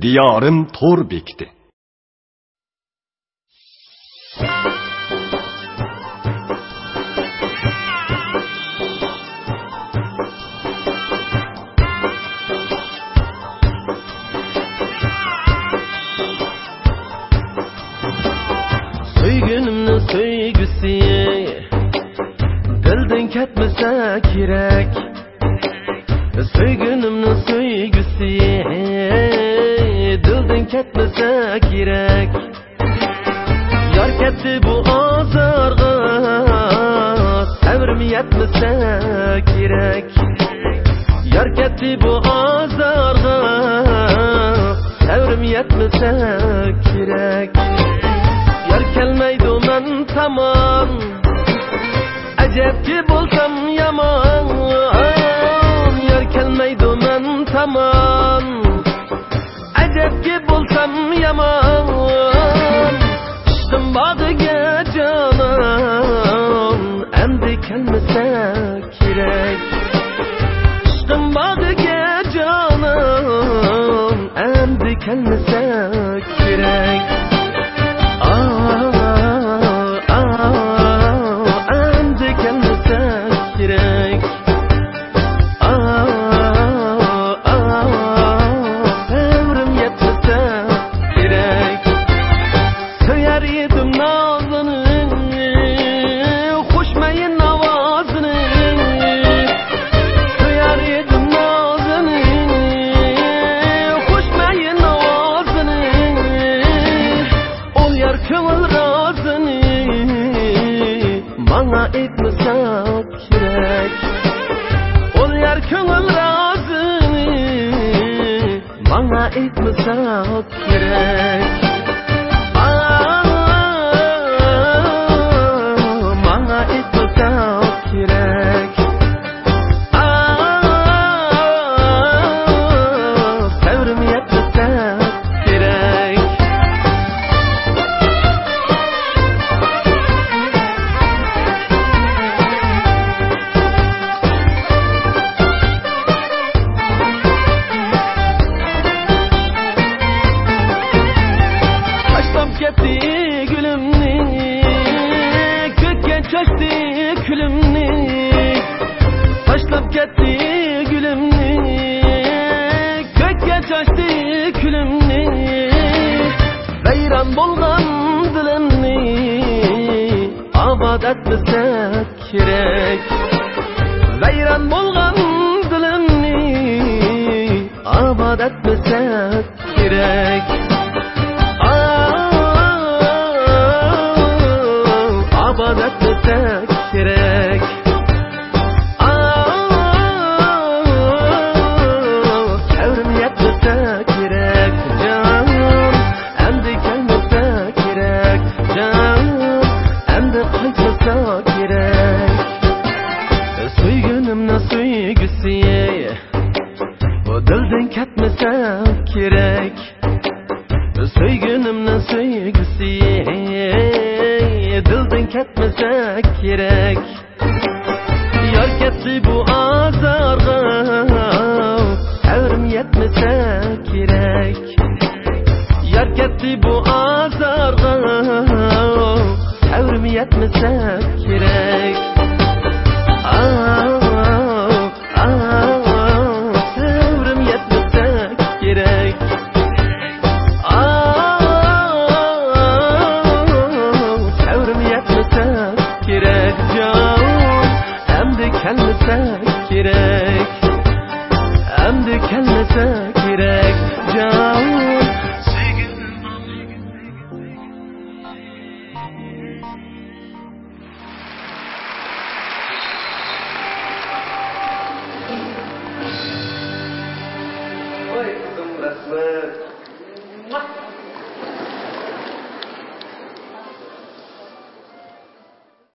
diyorim to'r bekdi. Söygünümni söygüsi dildan ketmasa kerak. Söygünümni söygüsi dildan ketmasa kerak. Yar ketdi bu azarga sabrim yetmasa kerak. Yar ketdi bu azarga sabrim yetmasa kerak. Yar kelmaydi men tamam, ajabki bo'lsam yomon. Yar kelmaydi men tamam, ajabki bo'lsam yomon. Tushdim bag'iga jonim, endi kelmasa kerak. Tushdim bag'iga jonim, endi kelmasa kerak. Bana etmesa kerak. Ol yar ko'ngil rozini bana etmesa kerak. Bana etmesa kerak. Sabrim yetmasa kerak. Ketdi gülümni, kökke çaştı külümni. Taşlap ketdi gülümni, kökke çaştı külümni. Vayron bo'lgan dilimni obod etmasa kerak. Vayron bo'lgan dilimni obod etmasa kerak. Obod etmasa kerak. Sabrim yetmasa kerak. Canım endi kelmasa kerak. Canım endi qaytmasa kerak. Söygünümni söygüsi bu dildan ketmasa kerak. Söygünümni söygüsi dildan ketmasa kerak. Yar ketdi bu azarga sabrim yetmasa kerak. Yar ketdi bu azarga sabrim yetmasa kerak. Sabrim yetmasa kerak. Kerak canım, endi kelmasa kerak. Endi kelmasa kerak canım.